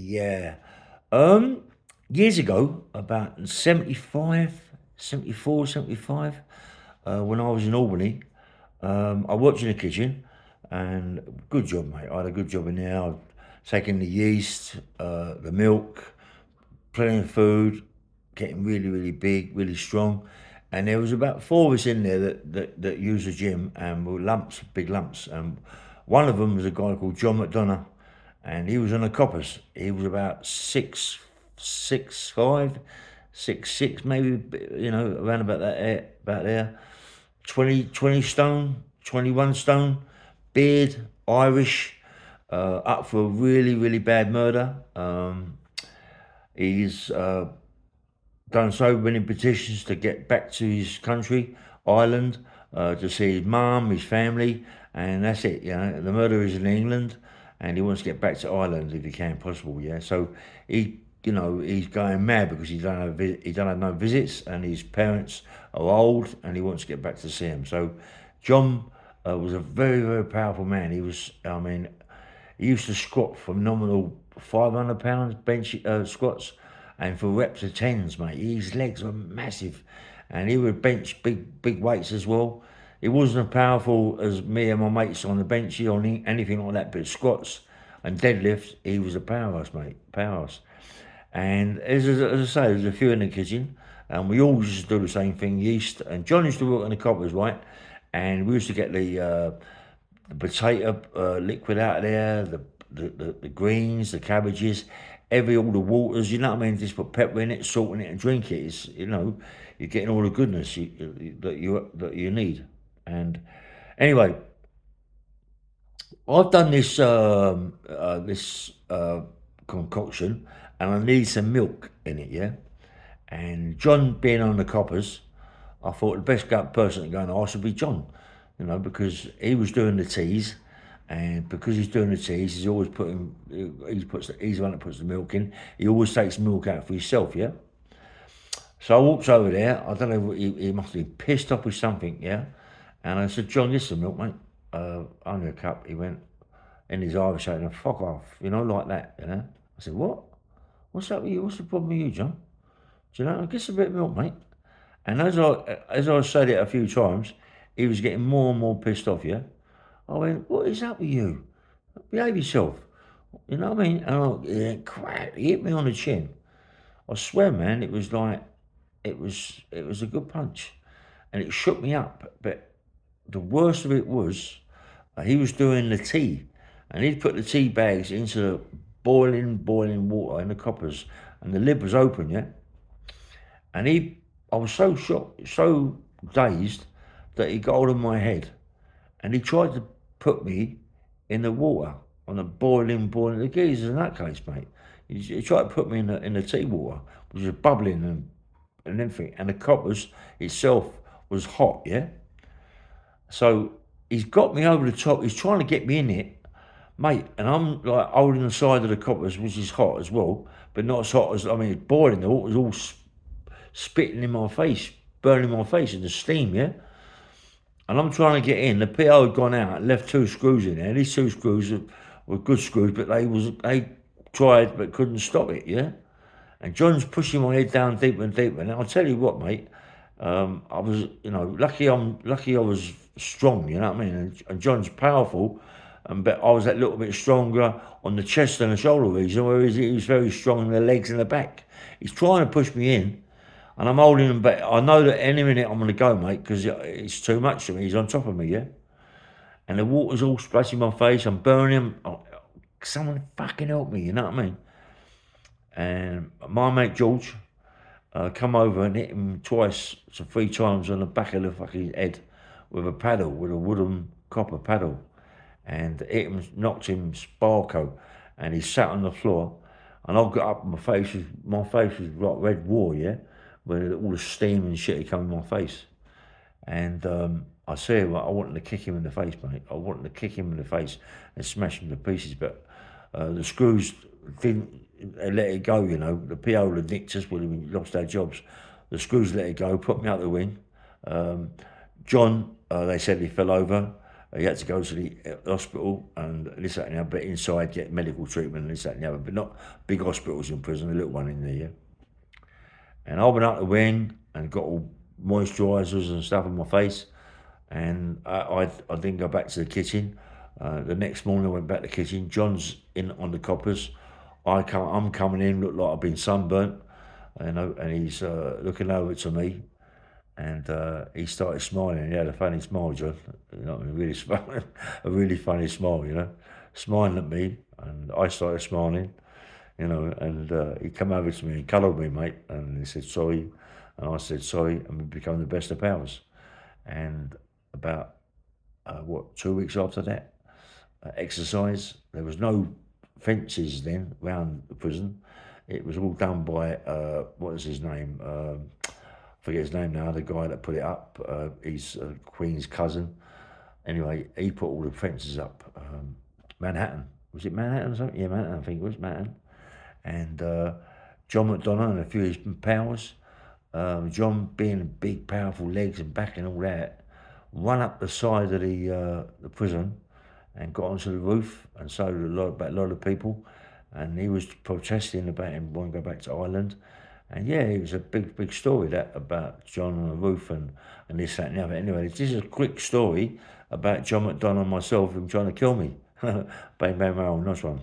Yeah. Um, Years ago, about 75, 74, 75, when I was in Albany, I worked in the kitchen and good job, mate. I had a good job in there. I'd taken the yeast, the milk, plenty of food, getting really, really big, really strong. And there was about four of us in there that used the gym and were lumps, big lumps. And one of them was a guy called John McDonough, and he was on the coppers. He was about 6'5", 6'6", maybe, around about about there. 20 stone, 21 stone, beard, Irish, up for a really, really bad murder. He's done so many petitions to get back to his country, Ireland, to see his mum, his family, and that's it. The murderer is in England, and he wants to get back to Ireland if he can possible. Yeah, so he's going mad because he don't have no visits, and his parents are old, and he wants to get back to see them. So, John was a very, very powerful man. He used to squat for nominal £500 bench squats, and for reps of tens, mate. His legs were massive, and he would bench big weights as well. He wasn't as powerful as me and my mates on the bench or anything like that, but squats and deadlifts, he was a powerhouse, mate, powerhouse. And as I say, there's a few in the kitchen, and we all used to do the same thing, yeast. And John used to work on the coppers, right? And we used to get the potato liquid out of there, the greens, the cabbages, all the waters. You know what I mean? Just put pepper in it, salt in it, and drink it. You're getting all the goodness that you need. And anyway, I've done this concoction, and I need some milk in it. Yeah. And John being on the coppers, I thought the best person to go and ask would be John, because he was doing the teas, and because he's doing the teas, he's the one that puts the milk in. He always takes milk out for himself, yeah. So I walked over there. I don't know, he must have been pissed off with something, yeah. And I said, John, this is the milk, mate. Only a cup. He went in his eye saying, fuck off, like that. I said, what? What's up with you? What's the problem with you, John? Do you know? Get a bit of milk, mate. And as I said it a few times, he was getting more and more pissed off, yeah? I went, what is up with you? Behave yourself. You know what I mean? And he hit me on the chin. I swear, man, it was like, it was a good punch. And it shook me up. But the worst of it was, he was doing the tea. And he'd put the tea bags into the boiling water in the coppers. And the lid was open, yeah? And I was so shocked, so dazed, that he got hold of my head, and he tried to put me in the water on the boiling. The geezer's in that case, mate. He tried to put me in the tea water, which was bubbling and everything, and the coppers itself was hot, yeah. So he's got me over the top. He's trying to get me in it, mate, and I'm like holding the side of the coppers, which is hot as well, but not as hot as it's boiling. The water's all spitting in my face, burning my face in the steam, yeah? And I'm trying to get in. The PO had gone out and left two screws in there. These two screws were good screws, but they tried but couldn't stop it, yeah? And John's pushing my head down deeper and deeper. And I'll tell you what, mate, I was, lucky I was strong, you know what I mean? And John's powerful, but I was that little bit stronger on the chest and the shoulder region, whereas he was very strong in the legs and the back. He's trying to push me in, and I'm holding him back. I know that any minute I'm going to go, mate, because it's too much for me. He's on top of me, yeah? And the water's all splashing my face. I'm burning him. Oh, someone fucking help me, you know what I mean? And my mate George come over and hit him twice to three times on the back of the fucking head with a paddle, with a wooden copper paddle. And hit him, knocked him sparko. And he sat on the floor. And I got up, my face was like red war, yeah? Where all the steam and shit had come in my face. And I said, well, I wanted to kick him in the face, mate. I wanted to kick him in the face and smash him to pieces. But the screws didn't let it go, The PO had nicked us when we lost our jobs. The screws let it go, put me out the wing. John, they said he fell over. he had to go to the hospital and this, that, and the other, but inside get medical treatment and this, that, and the other, but not big hospitals in prison, a little one in there, yeah. And I went up the wing and got all moisturisers and stuff on my face, and I didn't go back to the kitchen. The next morning I went back to the kitchen. John's in on the coppers. I'm coming in, look like I've been sunburnt, and he's looking over to me, and he started smiling. He had a funny smile, John. You know, really smiling, a really funny smile. You know, smiling at me, and I started smiling. You know, and he come over to me and cuddled me, mate, and he said sorry, and I said sorry, and we became the best of pals. And about 2 weeks after that exercise, there was no fences then round the prison. It was all done by what is his name? Forget his name now. The guy that put it up, he's Queen's cousin. Anyway, he put all the fences up. Manhattan, was it Manhattan or something? Yeah, Manhattan. I think it was Manhattan. And John McDonough and a few of his pals, John being big, powerful legs and back and all that, run up the side of the prison and got onto the roof, and so did a lot of people. And he was protesting about him wanting to go back to Ireland. And yeah, it was a big story that about John on the roof and this, that, and the other. Anyway, this is a quick story about John McDonough and myself, him trying to kill me. Bang, bang, bang, nice one.